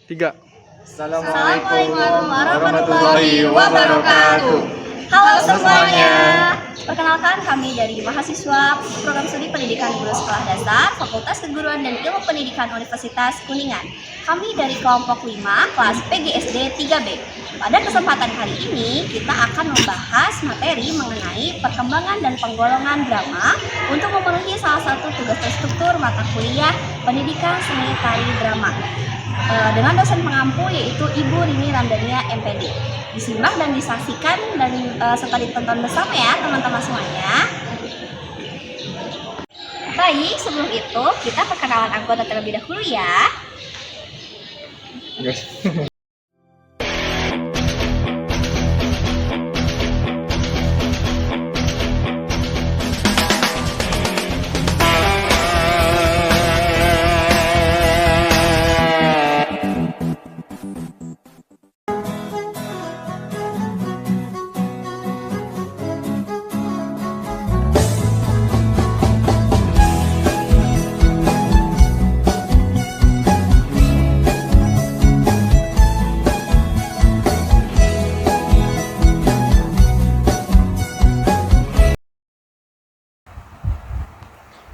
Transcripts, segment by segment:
Tiga. Assalamualaikum warahmatullahi wabarakatuh. Halo semuanya. Perkenalkan, kami dari mahasiswa Program Studi Pendidikan Guru Sekolah Dasar Fakultas Keguruan dan Ilmu Pendidikan Universitas Kuningan. Kami dari kelompok 5 kelas PGSD 3B. Pada kesempatan kali ini kita akan membahas materi mengenai perkembangan dan penggolongan drama untuk memenuhi salah satu tugas terstruktur mata kuliah Pendidikan Seni Tari Drama dengan dosen pengampu yaitu Ibu Rini Ramdhania MPD. Disimak dan disaksikan dan serta ditonton bersama ya teman-teman semuanya. Baik, sebelum itu kita perkenalan anggota terlebih dahulu ya.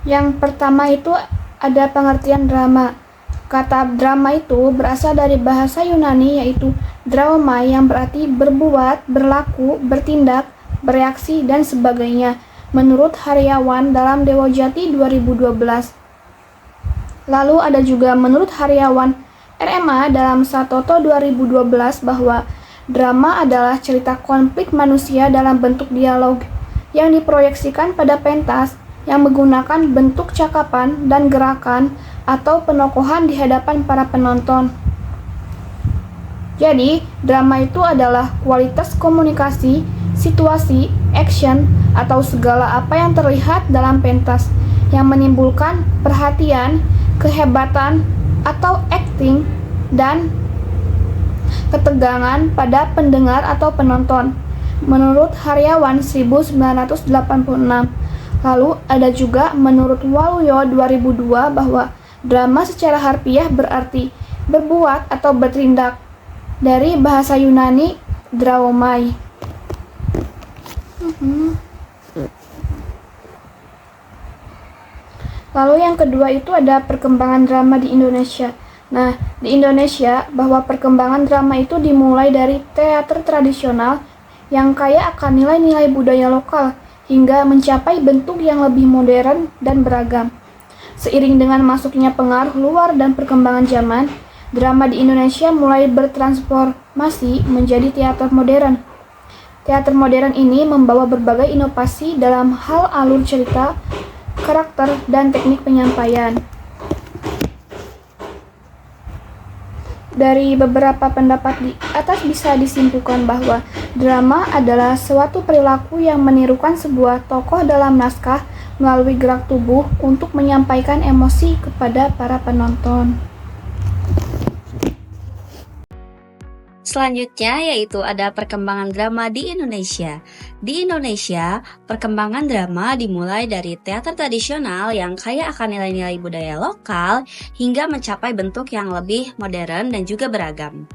Yang pertama itu ada pengertian drama. Kata drama itu berasal dari bahasa Yunani yaitu draomai yang berarti berbuat, berlaku, bertindak, bereaksi, dan sebagainya. Menurut Haryawan dalam Dewa Jati 2012. Lalu ada juga menurut Haryawan RMA dalam Satoto 2012 bahwa drama adalah cerita konflik manusia dalam bentuk dialog yang diproyeksikan pada pentas yang menggunakan bentuk cakapan dan gerakan atau penokohan di hadapan para penonton. Jadi, drama itu adalah kualitas komunikasi, situasi, action, atau segala apa yang terlihat dalam pentas yang menimbulkan perhatian, kehebatan, atau acting, dan ketegangan pada pendengar atau penonton. Menurut Haryawan 1986. Lalu ada juga menurut Waluyo 2002 bahwa drama secara harfiah berarti berbuat atau bertindak, dari bahasa Yunani draomai. Lalu yang kedua itu ada perkembangan drama di Indonesia. Nah, di Indonesia bahwa perkembangan drama itu dimulai dari teater tradisional yang kaya akan nilai-nilai budaya lokal hingga mencapai bentuk yang lebih modern dan beragam. Seiring dengan masuknya pengaruh luar dan perkembangan zaman, drama di Indonesia mulai bertransformasi menjadi teater modern. Teater modern ini membawa berbagai inovasi dalam hal alur cerita, karakter, dan teknik penyampaian. Dari beberapa pendapat di atas bisa disimpulkan bahwa drama adalah suatu perilaku yang menirukan sebuah tokoh dalam naskah melalui gerak tubuh untuk menyampaikan emosi kepada para penonton. Selanjutnya yaitu ada perkembangan drama di Indonesia. Di Indonesia, perkembangan drama dimulai dari teater tradisional yang kaya akan nilai-nilai budaya lokal hingga mencapai bentuk yang lebih modern dan juga beragam.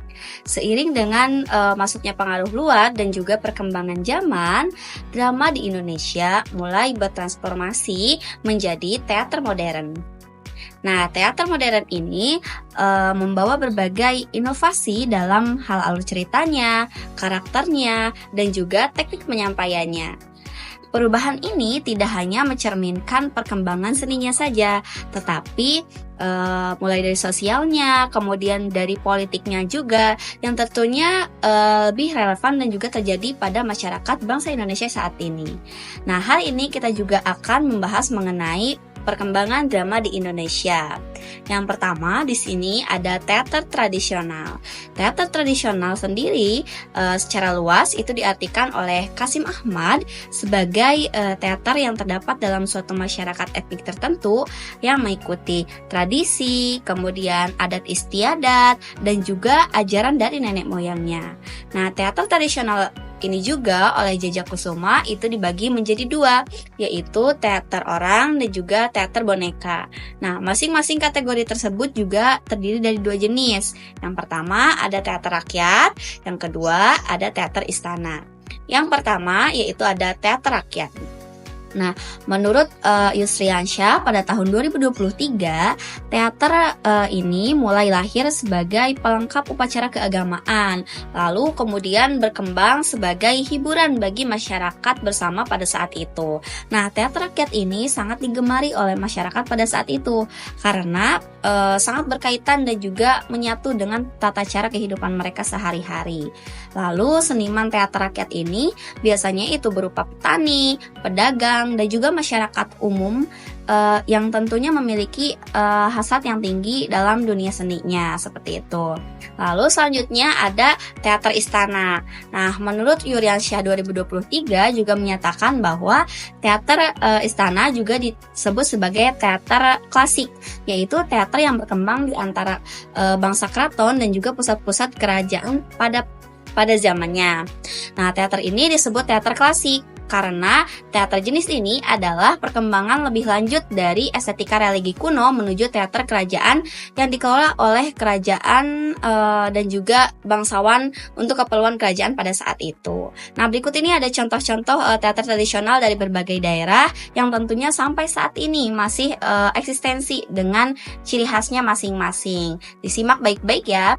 Seiring dengan masuknya pengaruh luar dan juga perkembangan zaman, drama di Indonesia mulai bertransformasi menjadi teater modern. Nah, teater modern ini membawa berbagai inovasi dalam hal alur ceritanya, karakternya, dan juga teknik penyampaiannya. Perubahan ini tidak hanya mencerminkan perkembangan seninya saja, tetapi mulai dari sosialnya, kemudian dari politiknya juga, yang tentunya lebih relevan dan juga terjadi pada masyarakat bangsa Indonesia saat ini. Nah, hal ini kita juga akan membahas mengenai perkembangan drama di Indonesia. Yang pertama di sini ada teater tradisional. Teater tradisional sendiri secara luas itu diartikan oleh Kasim Ahmad sebagai teater yang terdapat dalam suatu masyarakat etnik tertentu yang mengikuti tradisi, kemudian adat istiadat, dan juga ajaran dari nenek moyangnya. Nah, teater tradisional ini juga oleh Jajak Kusuma itu dibagi menjadi dua, yaitu teater orang dan juga teater boneka. Nah, masing-masing kategori tersebut juga terdiri dari dua jenis. Yang pertama ada teater rakyat, yang kedua ada teater istana. Yang pertama yaitu ada teater rakyat. Nah, menurut Yusriansyah pada tahun 2023, teater ini mulai lahir sebagai pelengkap upacara keagamaan, lalu kemudian berkembang sebagai hiburan bagi masyarakat bersama pada saat itu. Nah, teater rakyat ini sangat digemari oleh masyarakat pada saat itu karena sangat berkaitan dan juga menyatu dengan tata cara kehidupan mereka sehari-hari. Lalu seniman teater rakyat ini biasanya itu berupa petani, pedagang, dan juga masyarakat umum yang tentunya memiliki hasrat yang tinggi dalam dunia seninya, seperti itu. Lalu selanjutnya ada teater istana. Nah, menurut Yusriansyah 2023 juga menyatakan bahwa teater istana juga disebut sebagai teater klasik, yaitu teater yang berkembang di antara bangsa keraton dan juga pusat-pusat kerajaan pada zamannya. Nah, teater ini disebut teater klasik karena teater jenis ini adalah perkembangan lebih lanjut dari estetika religi kuno menuju teater kerajaan yang dikelola oleh kerajaan dan juga bangsawan untuk keperluan kerajaan pada saat itu. Nah, berikut ini ada contoh-contoh teater tradisional dari berbagai daerah yang tentunya sampai saat ini masih eksistensi dengan ciri khasnya masing-masing. Disimak baik-baik ya.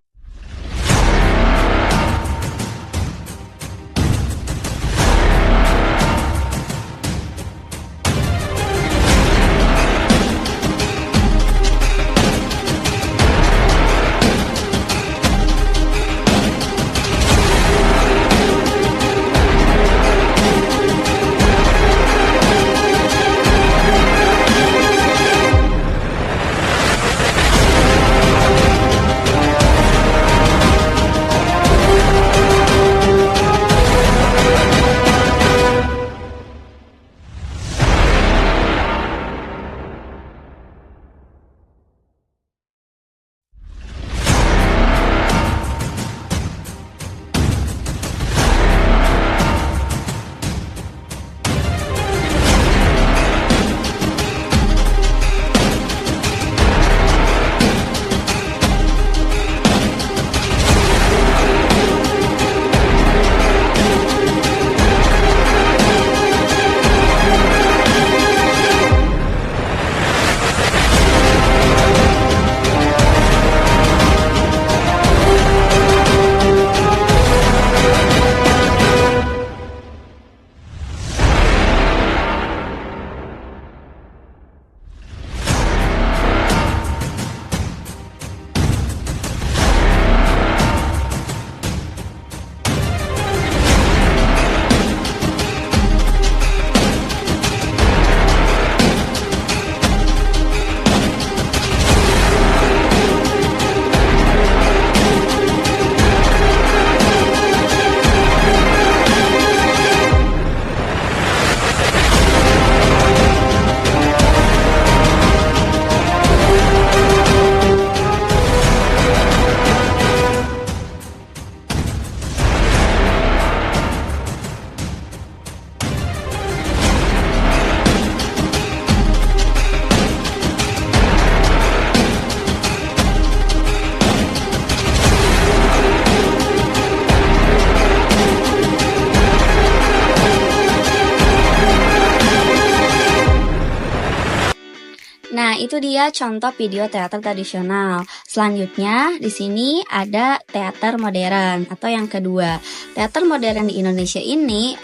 Nah, itu dia contoh video teater tradisional. Selanjutnya, di sini ada teater modern atau yang kedua. Teater modern di Indonesia ini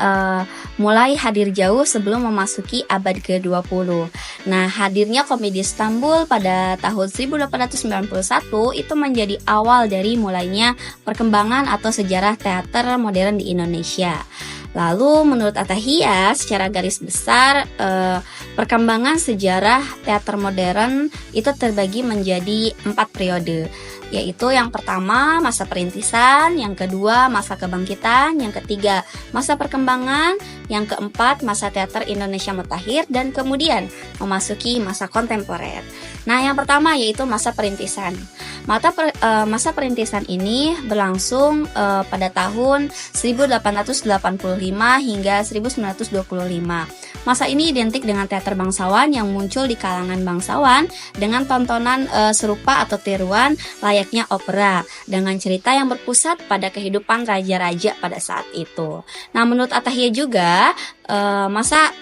mulai hadir jauh sebelum memasuki abad ke-20. Nah, hadirnya komedi Istanbul pada tahun 1891 itu menjadi awal dari mulainya perkembangan atau sejarah teater modern di Indonesia. Lalu menurut Atahiyah secara garis besar perkembangan sejarah teater modern itu terbagi menjadi 4 periode, yaitu yang pertama masa perintisan, yang kedua masa kebangkitan, yang ketiga masa perkembangan, yang keempat masa teater Indonesia mutakhir, dan kemudian memasuki masa kontemporer. Nah, yang pertama yaitu masa perintisan. Masa perintisan ini berlangsung pada tahun 1885 hingga 1925. Masa ini identik dengan teater bangsawan yang muncul di kalangan bangsawan dengan tontonan serupa atau tiruan layaknya opera dengan cerita yang berpusat pada kehidupan raja-raja pada saat itu. Nah, menurut Atahya juga masa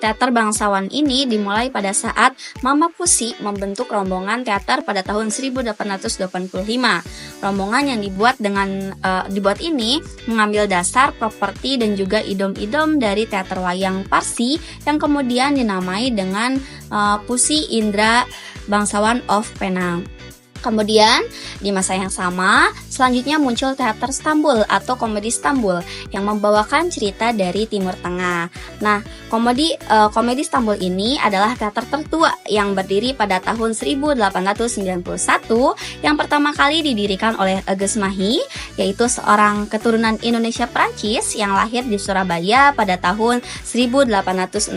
teater bangsawan ini dimulai pada saat Mama Pusi membentuk rombongan teater pada tahun 1885. Rombongan yang dibuat ini mengambil dasar properti dan juga idom-idom dari teater wayang Parsi yang kemudian dinamai dengan Pusi Indra Bangsawan of Penang. Kemudian di masa yang sama, selanjutnya muncul teater Stambul atau komedi Stambul yang membawakan cerita dari Timur Tengah. Nah, komedi Stambul ini adalah teater tertua yang berdiri pada tahun 1891 yang pertama kali didirikan oleh Agus Mahi, yaitu seorang keturunan Indonesia Prancis yang lahir di Surabaya pada tahun 1860.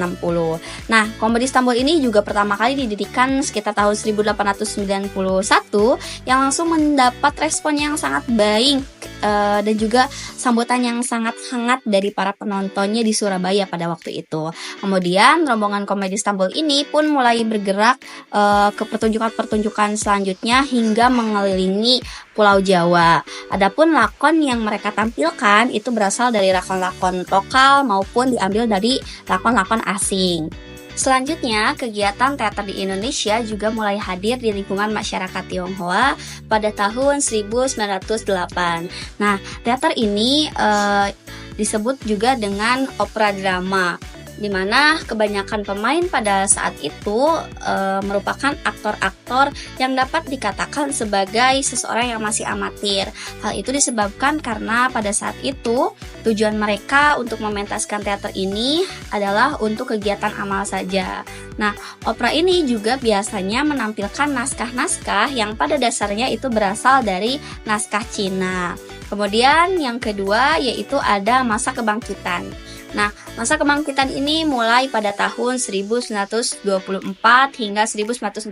Nah, komedi Stambul ini juga pertama kali didirikan sekitar tahun 1891 yang langsung mendapat respon yang sangat baik dan juga sambutan yang sangat hangat dari para penontonnya di Surabaya pada waktu itu. Kemudian rombongan komedi Stambul ini pun mulai bergerak ke pertunjukan-pertunjukan selanjutnya hingga mengelilingi Pulau Jawa. Adapun lakon yang mereka tampilkan itu berasal dari lakon-lakon lokal maupun diambil dari lakon-lakon asing. Selanjutnya, kegiatan teater di Indonesia juga mulai hadir di lingkungan masyarakat Tionghoa pada tahun 1908. Nah, teater ini disebut juga dengan opera drama, di mana kebanyakan pemain pada saat itu merupakan aktor-aktor yang dapat dikatakan sebagai seseorang yang masih amatir. Hal itu disebabkan karena pada saat itu tujuan mereka untuk mementaskan teater ini adalah untuk kegiatan amal saja. Nah, opera ini juga biasanya menampilkan naskah-naskah yang pada dasarnya itu berasal dari naskah Cina. Kemudian yang kedua yaitu ada masa kebangkitan. Nah, masa kebangkitan ini mulai pada tahun 1924 hingga 1941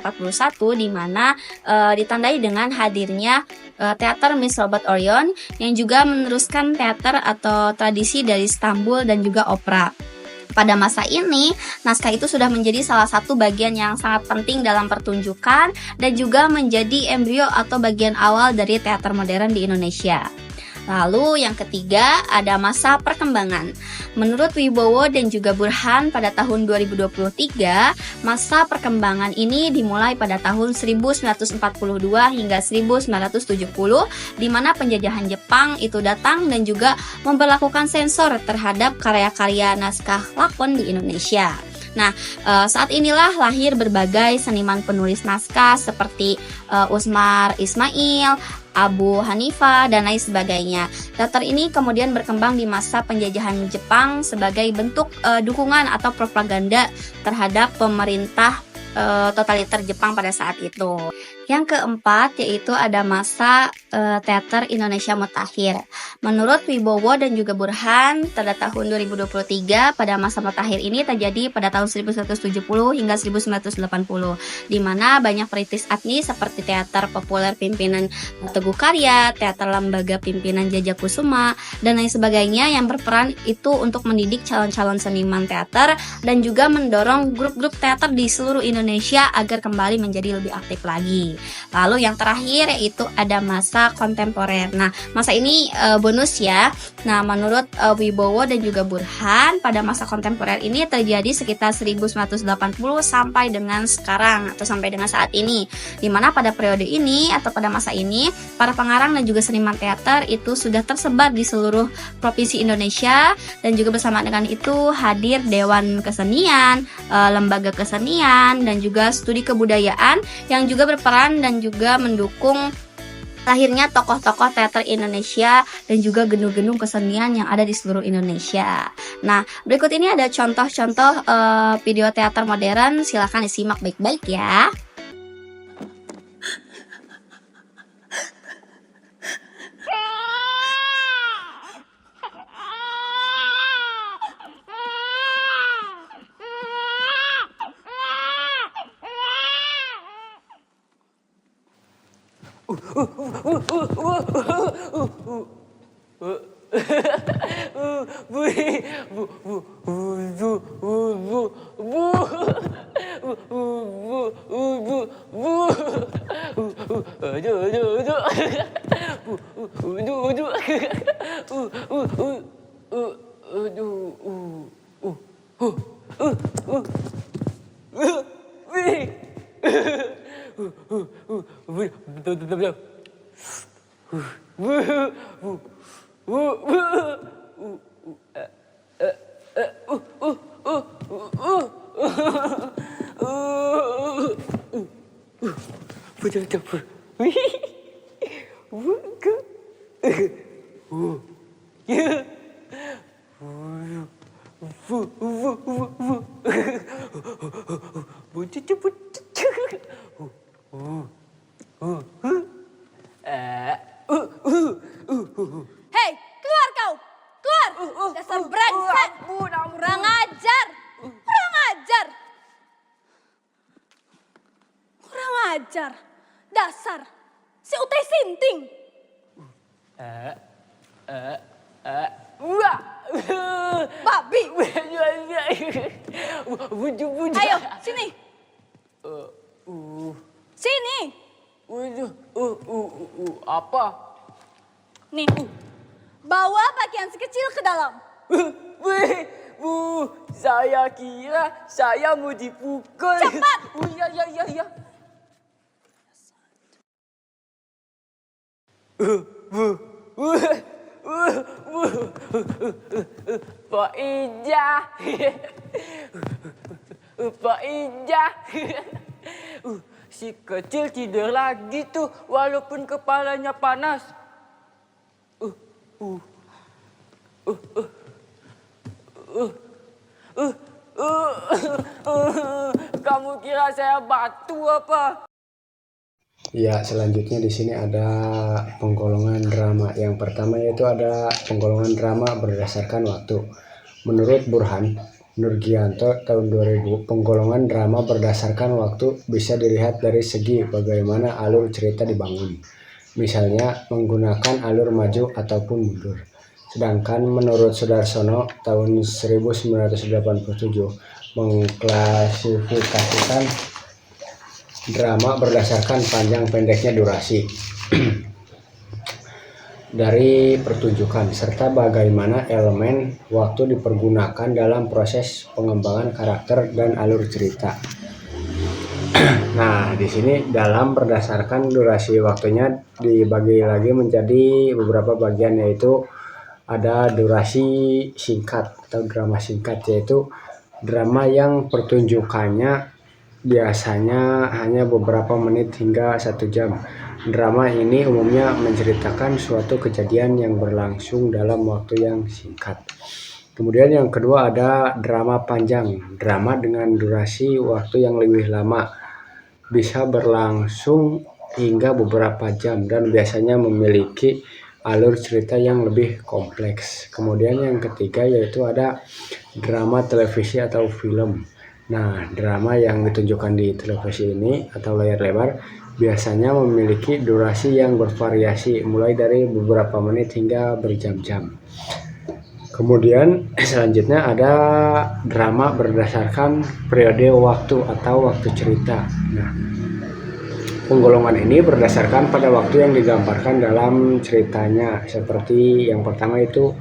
di mana ditandai dengan hadirnya teater Miss Robert Orion yang juga meneruskan teater atau tradisi dari Stambul dan juga opera. Pada masa ini, naskah itu sudah menjadi salah satu bagian yang sangat penting dalam pertunjukan dan juga menjadi embrio atau bagian awal dari teater modern di Indonesia. Lalu yang ketiga ada masa perkembangan. Menurut Wibowo dan juga Burhan pada tahun 2023, masa perkembangan ini dimulai pada tahun 1942 hingga 1970 di mana penjajahan Jepang itu datang dan juga memberlakukan sensor terhadap karya-karya naskah lakon di Indonesia. Nah, saat inilah lahir berbagai seniman penulis naskah seperti Usmar Ismail, Abu Hanifah, dan lain sebagainya. Teater ini kemudian berkembang di masa penjajahan Jepang sebagai bentuk dukungan atau propaganda terhadap pemerintah totaliter Jepang pada saat itu. Yang keempat yaitu ada masa teater Indonesia Mutakhir. Menurut Wibowo dan juga Burhan, pada tahun 2023 pada masa Mutakhir ini terjadi pada tahun 1970 hingga 1980, di mana banyak perintis etnis seperti teater populer pimpinan Teguh Karya, teater lembaga pimpinan Jajakusuma, dan lain sebagainya yang berperan itu untuk mendidik calon-calon seniman teater dan juga mendorong grup-grup teater di seluruh Indonesia agar kembali menjadi lebih aktif lagi. Lalu yang terakhir yaitu ada masa kontemporer. Nah, masa ini bonus ya. Nah, menurut Wibowo dan juga Burhan, pada masa kontemporer ini terjadi sekitar 1980 sampai dengan sekarang atau sampai dengan saat ini. Dimana pada periode ini atau pada masa ini, para pengarang dan juga seniman teater itu sudah tersebar di seluruh provinsi Indonesia, dan juga bersama dengan itu hadir Dewan Kesenian, lembaga kesenian, dan juga studi kebudayaan yang juga berperan dan juga mendukung lahirnya tokoh-tokoh teater Indonesia dan juga gedung-gedung kesenian yang ada di seluruh Indonesia. Nah, berikut ini ada contoh-contoh video teater modern, silahkan disimak baik-baik ya. Hei, keluar kau! Keluar! Dasar brengsek! Kurang ajar! Kurang ajar! Kurang ajar! Dasar! Si Utai Sinting! Babi! Ayo, sini! Sini! Apa? Nih, bawa pakaian si kecil ke dalam. Bu, saya kira saya mau dipukul. Cepat! Ya. Pak Ijah. Pak Ijah. Si kecil tidur lagi tuh walaupun kepalanya panas. Kamu kira saya batu apa? Ya, selanjutnya di sini ada penggolongan drama. Yang pertama yaitu ada penggolongan drama berdasarkan waktu. Menurut Burhan Nurgianto tahun 2000, penggolongan drama berdasarkan waktu bisa dilihat dari segi bagaimana alur cerita dibangun. Misalnya menggunakan alur maju ataupun mundur. Sedangkan menurut Sudarsono tahun 1987 mengklasifikasikan drama berdasarkan panjang pendeknya durasi dari pertunjukan serta bagaimana elemen waktu dipergunakan dalam proses pengembangan karakter dan alur cerita. Nah, di sini dalam berdasarkan durasi waktunya dibagi lagi menjadi beberapa bagian, yaitu ada durasi singkat atau drama singkat, yaitu drama yang pertunjukannya biasanya hanya beberapa menit hingga 1 jam. Drama ini umumnya menceritakan suatu kejadian yang berlangsung dalam waktu yang singkat. Kemudian yang kedua ada drama panjang. Drama dengan durasi waktu yang lebih lama, bisa berlangsung hingga beberapa jam dan biasanya memiliki alur cerita yang lebih kompleks. Kemudian yang ketiga yaitu ada drama televisi atau film. Nah, drama yang ditunjukkan di televisi ini atau layar lebar biasanya memiliki durasi yang bervariasi mulai dari beberapa menit hingga berjam-jam. Kemudian selanjutnya ada drama berdasarkan periode waktu atau waktu cerita. Nah, penggolongan ini berdasarkan pada waktu yang digambarkan dalam ceritanya. Seperti yang pertama itu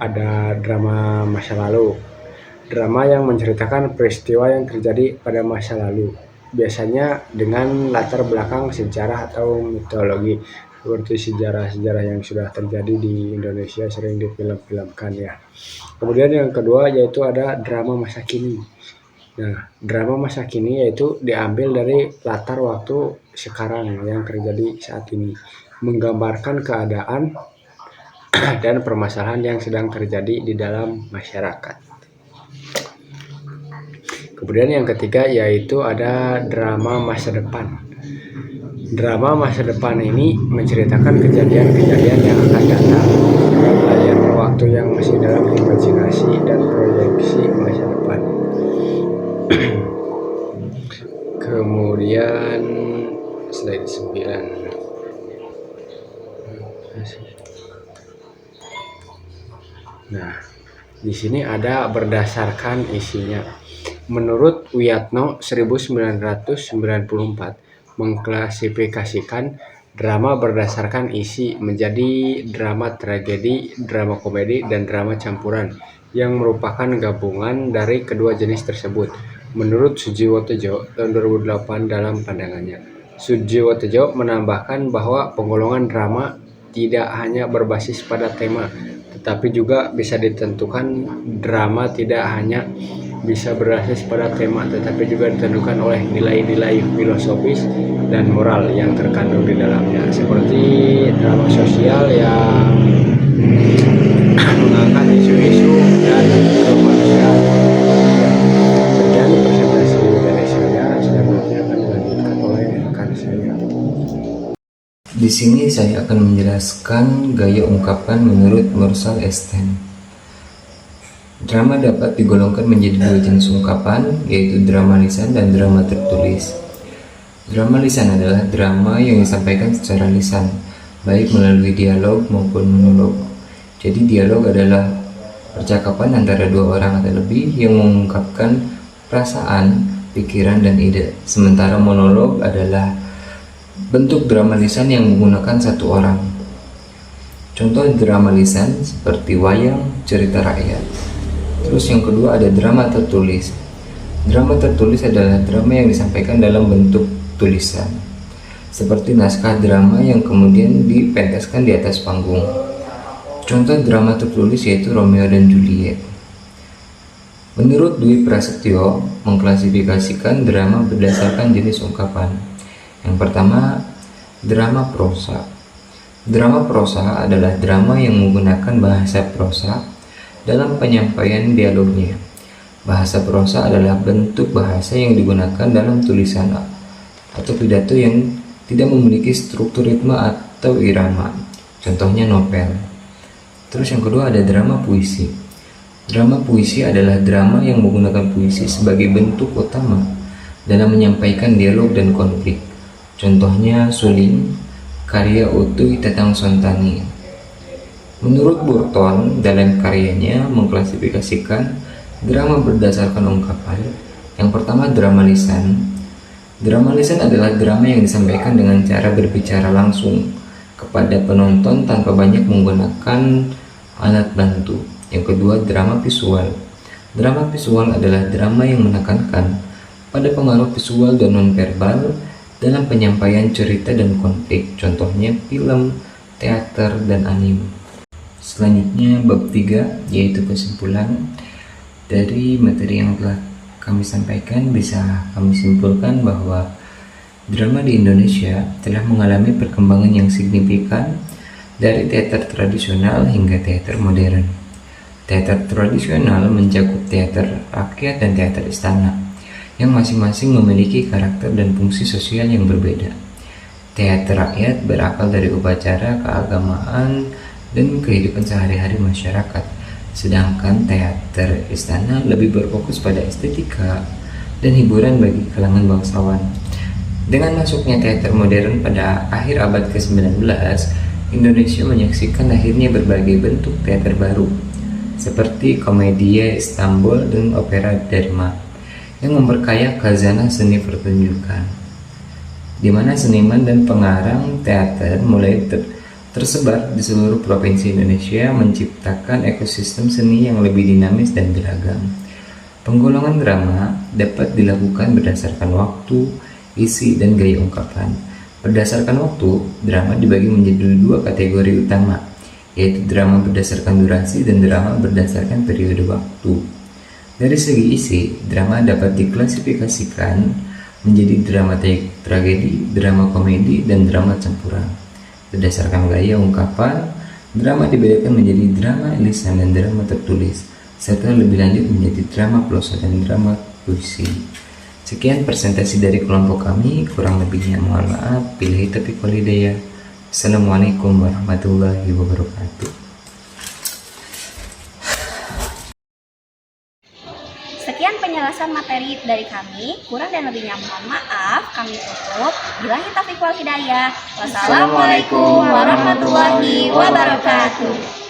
ada drama masa lalu. Drama yang menceritakan peristiwa yang terjadi pada masa lalu, biasanya dengan latar belakang sejarah atau mitologi, seperti sejarah-sejarah yang sudah terjadi di Indonesia sering difilm-filmkan ya. Kemudian yang kedua yaitu ada drama masa kini. Nah, drama masa kini yaitu diambil dari latar waktu sekarang yang terjadi saat ini, menggambarkan keadaan dan permasalahan yang sedang terjadi di dalam masyarakat. Kemudian yang ketiga yaitu ada drama masa depan. Drama masa depan ini menceritakan kejadian-kejadian yang akan datang dalam layar waktu yang masih dalam imajinasi dan proyeksi masa depan. Kemudian slide 9. Nah, di sini ada berdasarkan isinya. Menurut Wiyatno 1994 mengklasifikasikan drama berdasarkan isi menjadi drama tragedi, drama komedi, dan drama campuran yang merupakan gabungan dari kedua jenis tersebut. Menurut Sujiwo Tejo tahun 2008 dalam pandangannya, Sujiwo Tejo menambahkan bahwa penggolongan drama tidak hanya berbasis pada tema, tetapi juga bisa ditentukan. Drama tidak hanya bisa berbasis pada tema, tetapi juga ditentukan oleh nilai-nilai filosofis dan moral yang terkandung di dalamnya, seperti drama sosial yang mengangkat isu-isu dan kemanusiaan. Sekian presentasi dari saya, selanjutnya akan dilanjutkan oleh rekan saya. Di sini saya akan menjelaskan gaya ungkapan menurut Mursal Esten. Drama dapat digolongkan menjadi dua jenis ungkapan, yaitu drama lisan dan drama tertulis. Drama lisan adalah drama yang disampaikan secara lisan, baik melalui dialog maupun monolog. Jadi dialog adalah percakapan antara dua orang atau lebih yang mengungkapkan perasaan, pikiran, dan ide. Sementara monolog adalah bentuk drama lisan yang menggunakan satu orang. Contoh drama lisan seperti wayang, cerita rakyat. Terus yang kedua ada drama tertulis. Drama tertulis adalah drama yang disampaikan dalam bentuk tulisan, seperti naskah drama yang kemudian dipentaskan di atas panggung. Contoh drama tertulis yaitu Romeo dan Juliet. Menurut Dwi Prasetyo mengklasifikasikan drama berdasarkan jenis ungkapan. Yang pertama, drama prosa. Drama prosa adalah drama yang menggunakan bahasa prosa dalam penyampaian dialognya. Bahasa prosa adalah bentuk bahasa yang digunakan dalam tulisan atau pidato yang tidak memiliki struktur ritme atau irama. Contohnya novel. Terus yang kedua ada drama puisi. Drama puisi adalah drama yang menggunakan puisi sebagai bentuk utama dalam menyampaikan dialog dan konflik. Contohnya Suling, karya Utuy Tatang Sontani. Menurut Burton dalam karyanya mengklasifikasikan drama berdasarkan ungkapan. Yang pertama drama lisan. Drama lisan adalah drama yang disampaikan dengan cara berbicara langsung kepada penonton tanpa banyak menggunakan alat bantu. Yang kedua drama visual. Drama visual adalah drama yang menekankan pada pengaruh visual dan nonverbal dalam penyampaian cerita dan konflik. Contohnya film, teater, dan anime. Selanjutnya bab 3 yaitu kesimpulan. Dari materi yang telah kami sampaikan bisa kami simpulkan bahwa drama di Indonesia telah mengalami perkembangan yang signifikan dari teater tradisional hingga teater modern. Teater tradisional mencakup teater rakyat dan teater istana yang masing-masing memiliki karakter dan fungsi sosial yang berbeda. Teater rakyat berakal dari upacara, keagamaan, dan kehidupan sehari-hari masyarakat, sedangkan teater istana lebih berfokus pada estetika dan hiburan bagi kalangan bangsawan. Dengan masuknya teater modern pada akhir abad ke-19, Indonesia menyaksikan lahirnya berbagai bentuk teater baru, seperti Komedia Istanbul dan Opera Dharma, yang memperkaya khazanah seni pertunjukan, di mana seniman dan pengarang teater mulai tersebar di seluruh provinsi Indonesia, menciptakan ekosistem seni yang lebih dinamis dan beragam. Penggolongan drama dapat dilakukan berdasarkan waktu, isi, dan gaya ungkapan. Berdasarkan waktu, drama dibagi menjadi dua kategori utama, yaitu drama berdasarkan durasi dan drama berdasarkan periode waktu. Dari segi isi, drama dapat diklasifikasikan menjadi drama tragedi, drama komedi, dan drama campuran. Berdasarkan gaya ungkapan, drama dibedakan menjadi drama lisan dan drama tertulis, serta lebih lanjut menjadi drama prosa dan drama puisi. Sekian presentasi dari kelompok kami, kurang lebihnya mohon maaf. Billahi taufiq wal hidayah. Assalamualaikum warahmatullahi wabarakatuh. Sekian penjelasan pembahasan materi dari kami. Kurang dan lebihnya mohon maaf. Kami tutup. Billahi taufiq wal hidayah. Wassalamualaikum warahmatullahi wabarakatuh.